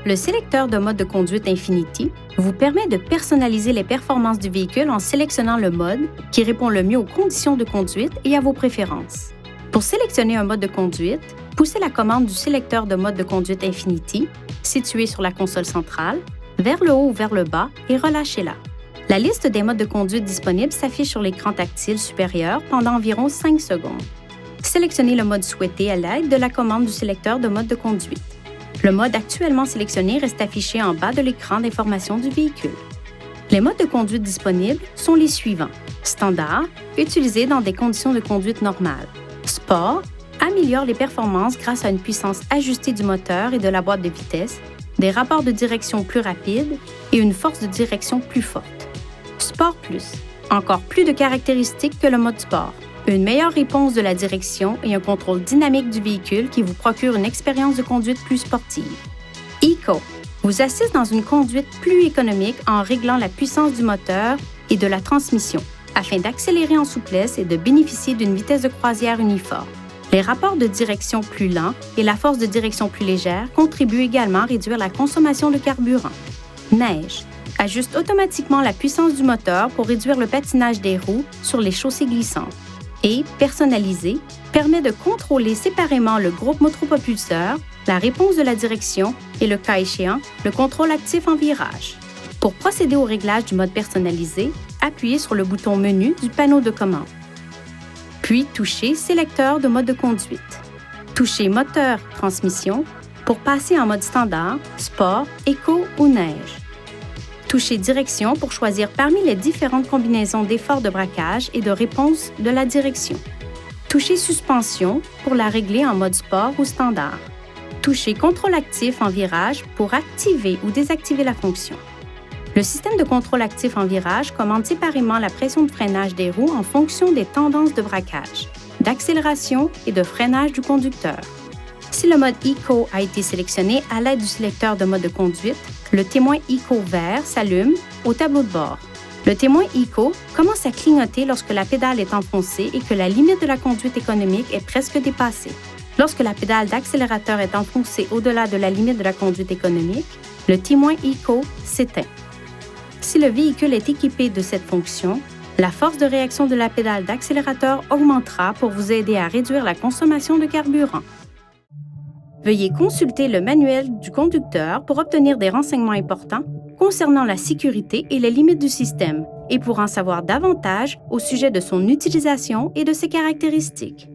Le sélecteur de mode de conduite Infinity vous permet de personnaliser les performances du véhicule en sélectionnant le mode qui répond le mieux aux conditions de conduite et à vos préférences. Pour sélectionner un mode de conduite, poussez la commande du sélecteur de mode de conduite Infinity, situé sur la console centrale, vers le haut ou vers le bas et relâchez-la. La liste des modes de conduite disponibles s'affiche sur l'écran tactile supérieur pendant environ 5 secondes. Sélectionnez le mode souhaité à l'aide de la commande du sélecteur de mode de conduite. Le mode actuellement sélectionné reste affiché en bas de l'écran d'information du véhicule. Les modes de conduite disponibles sont les suivants. Standard, utilisé dans des conditions de conduite normales. Sport, améliore les performances grâce à une puissance ajustée du moteur et de la boîte de vitesse, des rapports de direction plus rapides et une force de direction plus forte. Sport Plus, encore plus de caractéristiques que le mode sport. Une meilleure réponse de la direction et un contrôle dynamique du véhicule qui vous procure une expérience de conduite plus sportive. Eco vous assiste dans une conduite plus économique en réglant la puissance du moteur et de la transmission, afin d'accélérer en souplesse et de bénéficier d'une vitesse de croisière uniforme. Les rapports de direction plus lents et la force de direction plus légère contribuent également à réduire la consommation de carburant. Neige ajuste automatiquement la puissance du moteur pour réduire le patinage des roues sur les chaussées glissantes. Et personnalisé permet de contrôler séparément le groupe motopropulseur, la réponse de la direction et, le cas échéant, le contrôle actif en virage. Pour procéder au réglage du mode personnalisé, appuyez sur le bouton Menu du panneau de commande. Puis touchez Sélecteur de mode de conduite. Touchez Moteur, transmission pour passer en mode standard, sport, éco ou neige. Touchez Direction pour choisir parmi les différentes combinaisons d'efforts de braquage et de réponse de la direction. Touchez Suspension pour la régler en mode sport ou standard. Touchez Contrôle actif en virage pour activer ou désactiver la fonction. Le système de contrôle actif en virage commande séparément la pression de freinage des roues en fonction des tendances de braquage, d'accélération et de freinage du conducteur. Si le mode Eco a été sélectionné à l'aide du sélecteur de mode de conduite, le témoin Eco vert s'allume au tableau de bord. Le témoin Eco commence à clignoter lorsque la pédale est enfoncée et que la limite de la conduite économique est presque dépassée. Lorsque la pédale d'accélérateur est enfoncée au-delà de la limite de la conduite économique, le témoin Eco s'éteint. Si le véhicule est équipé de cette fonction, la force de réaction de la pédale d'accélérateur augmentera pour vous aider à réduire la consommation de carburant. Veuillez consulter le manuel du conducteur pour obtenir des renseignements importants concernant la sécurité et les limites du système et pour en savoir davantage au sujet de son utilisation et de ses caractéristiques.